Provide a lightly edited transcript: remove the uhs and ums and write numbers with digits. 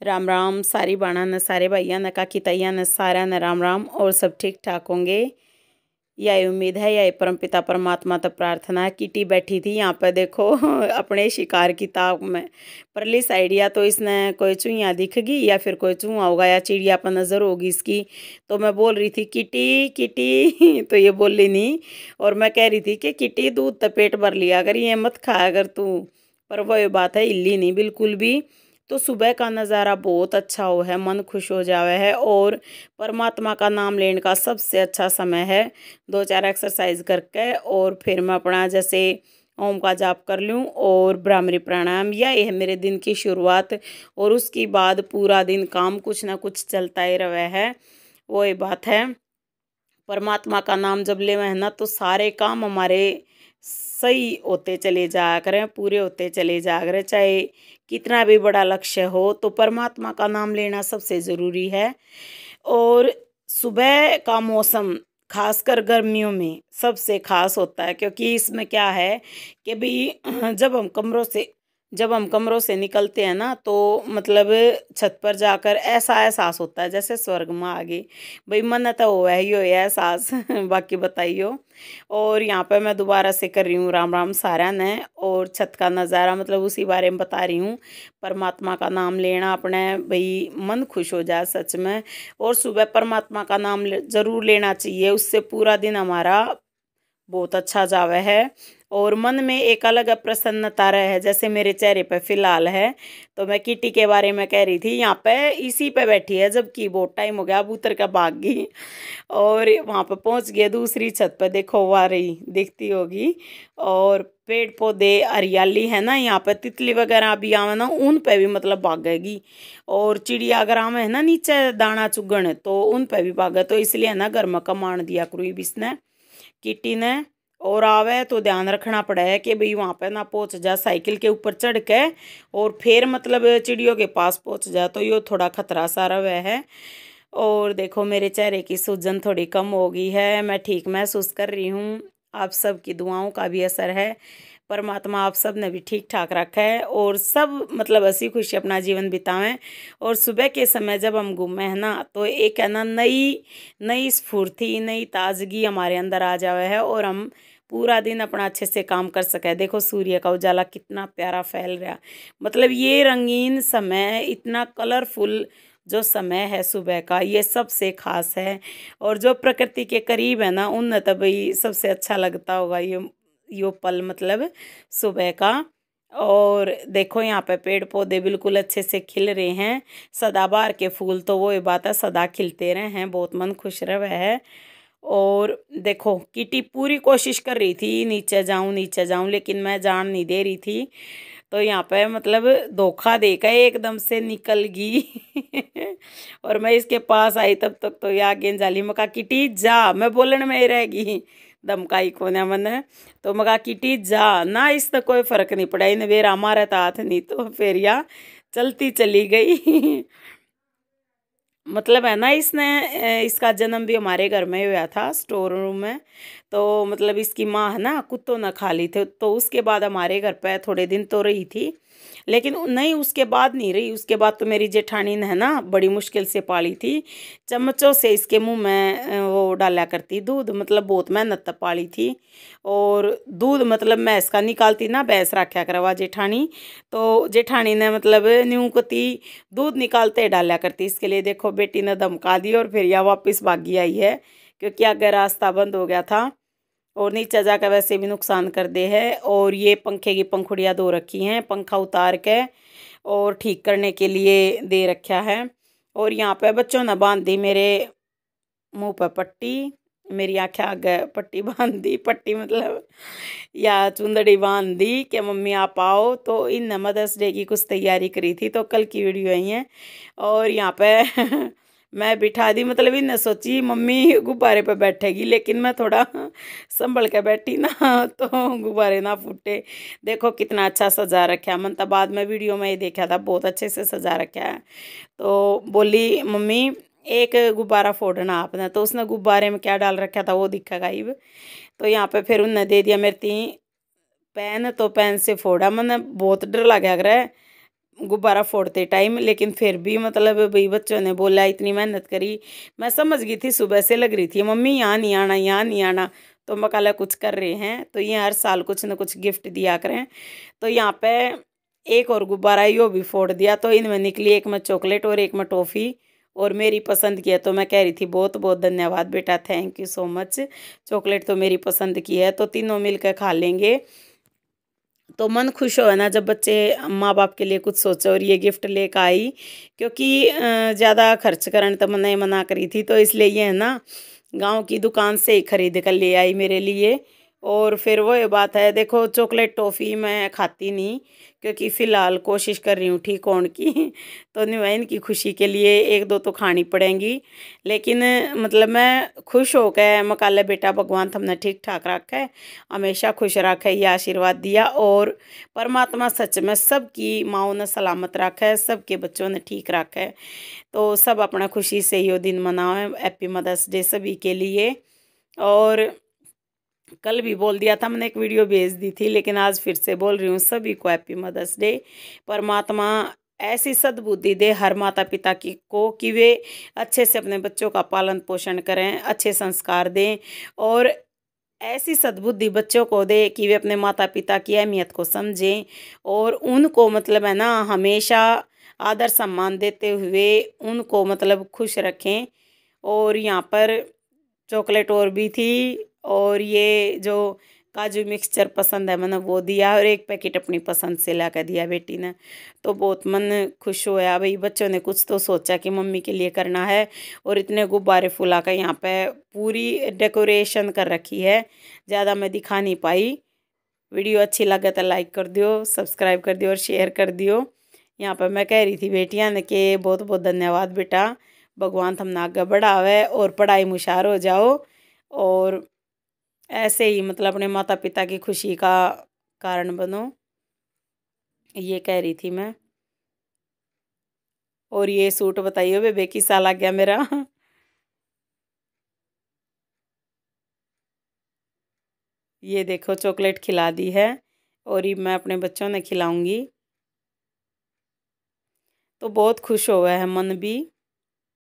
राम राम सारी बाणा न सारे भाइया न काकी तैया न सारा न राम राम। और सब ठीक ठाक होंगे, यही उम्मीद है, यही परमपिता परमात्मा तक प्रार्थना। किटी बैठी थी यहाँ पे, देखो अपने शिकार की ताक में परली साइड। या तो इसने कोई चूहिया दिख गई या फिर कोई चूहा होगा या चिड़िया पर नज़र होगी इसकी। तो मैं बोल रही थी किटी किटी तो ये बोली नहीं। और मैं कह रही थी कि किटी दूध तो पेट भर लिया अगर ये मत खाया अगर तू। पर वही बात है, हिल्ली नहीं बिल्कुल भी। तो सुबह का नज़ारा बहुत अच्छा हो है, मन खुश हो जावे है। और परमात्मा का नाम लेने का सबसे अच्छा समय है। 2-4 एक्सरसाइज करके और फिर मैं अपना जैसे ओम का जाप कर लूँ और भ्रामरी प्राणायाम, यही है मेरे दिन की शुरुआत। और उसके बाद पूरा दिन काम कुछ ना कुछ चलता ही रहे है। वही बात है, परमात्मा का नाम जब ले है ना तो सारे काम हमारे सही होते चले जाया करें, पूरे होते चले जाया करें। चाहे कितना भी बड़ा लक्ष्य हो तो परमात्मा का नाम लेना सबसे ज़रूरी है। और सुबह का मौसम खासकर गर्मियों में सबसे खास होता है, क्योंकि इसमें क्या है कि भाई जब हम कमरों से निकलते हैं ना तो मतलब छत पर जाकर ऐसा एहसास होता है जैसे स्वर्ग में आ गए। भाई मन तो हुआ ही हो एहसास बाकी बताइयो। और यहाँ पे मैं दोबारा से कर रही हूँ राम राम सारा ने। और छत का नज़ारा मतलब उसी बारे में बता रही हूँ। परमात्मा का नाम लेना अपने भाई मन खुश हो जाए सच में। और सुबह परमात्मा का नाम ज़रूर लेना चाहिए, उससे पूरा दिन हमारा बहुत अच्छा जावे है। और मन में एक अलग प्रसन्नता रहे, जैसे मेरे चेहरे पे फिलहाल है। तो मैं किटी के बारे में कह रही थी, यहाँ पे इसी पे बैठी है जबकि बहुत टाइम हो गया, अब उतर के भाग गई। और वहाँ पे पहुँच गया दूसरी छत पे, देखो वो आ रही दिखती होगी। और पेड़ पौधे हरियाली है ना, यहाँ पे तितली वगैरह भी आवे ना उन पे भी मतलब भागेगी। और चिड़िया अगर आवे है ना नीचे दाना चुगण तो उन पे भी भागे। तो इसलिए ना घर में कमान दिया करो इसने किटी ने। और आवे तो ध्यान रखना पड़ा है कि भाई वहाँ पे ना पहुँच जा साइकिल के ऊपर चढ़ के और फिर मतलब चिड़ियों के पास पहुँच जा, तो ये थोड़ा खतरा सा रहा है। और देखो मेरे चेहरे की सूजन थोड़ी कम हो गई है, मैं ठीक महसूस कर रही हूँ। आप सब की दुआओं का भी असर है। परमात्मा आप सब ने भी ठीक ठाक रखा है और सब मतलब हंसी खुशी अपना जीवन बितावें। और सुबह के समय जब हम घूमे हैं ना तो एक है ना नई नई स्फूर्ति नई ताजगी हमारे अंदर आ जावे है और हम पूरा दिन अपना अच्छे से काम कर सके। देखो सूर्य का उजाला कितना प्यारा फैल रहा, मतलब ये रंगीन समय इतना कलरफुल जो समय है सुबह का, ये सबसे खास है। और जो प्रकृति के करीब है ना उन तो भाई सबसे अच्छा लगता होगा ये पल मतलब सुबह का। और देखो यहाँ पे पेड़ पौधे बिल्कुल अच्छे से खिल रहे हैं। सदाबहार के फूल तो वो बात है सदा खिलते रहे हैं, बहुत मन खुश रहा है। और देखो किटी पूरी कोशिश कर रही थी नीचे जाऊं लेकिन मैं जान नहीं दे रही थी। तो यहाँ पे मतलब धोखा देकर एकदम से निकल गई और मैं इसके पास आई तब तक तो या गेंजाली मका किटी जा, मैं बोलने में ही रह गई, धमकाई कोने मैंने। तो मगा किटी जा ना, इससे कोई फर्क नहीं पड़ा, इन वेरा हमारा था हाथ नहीं तो फिर या चलती चली गई मतलब है ना इसने इसका जन्म भी हमारे घर में हुआ था स्टोर रूम में। तो मतलब इसकी माँ है ना कुत्तों न खा ली थे, तो उसके बाद हमारे घर पे थोड़े दिन तो रही थी। लेकिन नहीं उसके बाद नहीं रही, उसके बाद तो मेरी जेठानी ने है ना बड़ी मुश्किल से पाली थी। चम्मचों से इसके मुंह में वो डाला करती दूध, मतलब बहुत मेहनत तक पाली थी। और दूध मतलब मैं इसका निकालती ना भैंस रखा करवा जेठानी। तो जेठानी ने मतलब न्यू कती दूध निकालते डाला करती इसके लिए। देखो बेटी ने धमका दी और फिर यह वापस भागी आई है, क्योंकि आगे रास्ता बंद हो गया था और नीचे जाकर वैसे भी नुकसान कर दे है। और ये पंखे की पंखुड़ियाँ दो रखी हैं, पंखा उतार के और ठीक करने के लिए दे रखा है। और यहाँ पे बच्चों ने बांध दी मेरे मुंह पर पट्टी, मेरी आँखें आगे पट्टी बांध दी, पट्टी मतलब या चुंदड़ी बांध दी कि मम्मी आप आओ। तो इन मदर्स डे की कुछ तैयारी करी थी तो कल की वीडियो आई है। और यहाँ पे मैं बिठा दी, मतलब इन्हें सोची मम्मी गुब्बारे पे बैठेगी लेकिन मैं थोड़ा संभल के बैठी ना तो गुब्बारे ना फूटे। देखो कितना अच्छा सजा रखा है, मन तो बाद में वीडियो में ही देखा था, बहुत अच्छे से सजा रखा है। तो बोली मम्मी एक गुब्बारा फोड़ना आपने, तो उसने गुब्बारे में क्या डाल रखा था वो दिखा गायब। तो यहाँ पे फिर उनने दे दिया मेरी पेन, तो पेन से फोड़ा, मैंने बहुत डर लगा रहा है गुब्बारा फोड़ते टाइम, लेकिन फिर भी मतलब भाई बच्चों ने बोला, इतनी मेहनत करी। मैं समझ गई थी, सुबह से लग रही थी मम्मी यहाँ नहीं आना, यहाँ नहीं आना। तो मैं कहा कुछ कर रहे हैं तो ये हर साल कुछ ना कुछ गिफ्ट दिया करें। तो यहाँ पे एक और गुब्बारा यो भी फोड़ दिया। तो इनमें निकली एक में चॉकलेट और एक में टॉफ़ी, और मेरी पसंद की है। तो मैं कह रही थी बहुत बहुत धन्यवाद बेटा, thank you so much. Chocolate तो मेरी पसंद की है, तो तीनों मिलकर खा लेंगे। तो मन खुश हो ना जब बच्चे माँ बाप के लिए कुछ सोचे और ये गिफ्ट लेकर आई। क्योंकि ज़्यादा खर्च करने तो मैंने मना करी थी, तो इसलिए ये है ना गांव की दुकान से ही खरीद कर ले आई मेरे लिए। और फिर वो ये बात है, देखो चॉकलेट टॉफ़ी मैं खाती नहीं, क्योंकि फ़िलहाल कोशिश कर रही हूँ ठीक होने की। तो नहीं, इनकी खुशी के लिए एक दो तो खानी पड़ेंगी। लेकिन मतलब मैं खुश हो गए, मकाले बेटा भगवान तुमने ठीक ठाक रखा है, हमेशा खुश रखा है, ये आशीर्वाद दिया। और परमात्मा सच में सबकी माओ ने सलामत रखा है, सबके बच्चों ने ठीक रखा है। तो सब अपना खुशी से ये दिन मनाओ। हैप्पी मदर्स डे सभी के लिए। और कल भी बोल दिया था, मैंने एक वीडियो भेज दी थी, लेकिन आज फिर से बोल रही हूँ, सभी को हैप्पी मदर्स डे। परमात्मा ऐसी सद्बुद्धि दे हर माता पिता की को कि वे अच्छे से अपने बच्चों का पालन पोषण करें, अच्छे संस्कार दें। और ऐसी सद्बुद्धि बच्चों को दे कि वे अपने माता पिता की अहमियत को समझें, और उनको मतलब है ना हमेशा आदर सम्मान देते हुए उनको मतलब खुश रखें। और यहाँ पर चॉकलेट और भी थी, और ये जो काजू मिक्सचर पसंद है मैंने वो दिया, और एक पैकेट अपनी पसंद से ला कर दिया बेटी ने। तो बहुत मन खुश होया भाई, बच्चों ने कुछ तो सोचा कि मम्मी के लिए करना है। और इतने गुब्बारे फुला कर यहाँ पे पूरी डेकोरेशन कर रखी है, ज़्यादा मैं दिखा नहीं पाई। वीडियो अच्छी लगे तो लाइक कर दियो, सब्सक्राइब कर दियो और शेयर कर दियो। यहाँ पर मैं कह रही थी बेटियाँ ने कि बहुत बहुत धन्यवाद बेटा, भगवान तुमने आगे बढ़ावे और पढ़ाई में होशियार हो जाओ, और ऐसे ही मतलब अपने माता पिता की खुशी का कारण बनो, ये कह रही थी मैं। और ये सूट बताइए बेबे किसा लग गया मेरा। ये देखो चॉकलेट खिला दी है, और ये मैं अपने बच्चों ने खिलाऊंगी। तो बहुत खुश हुआ है मन भी।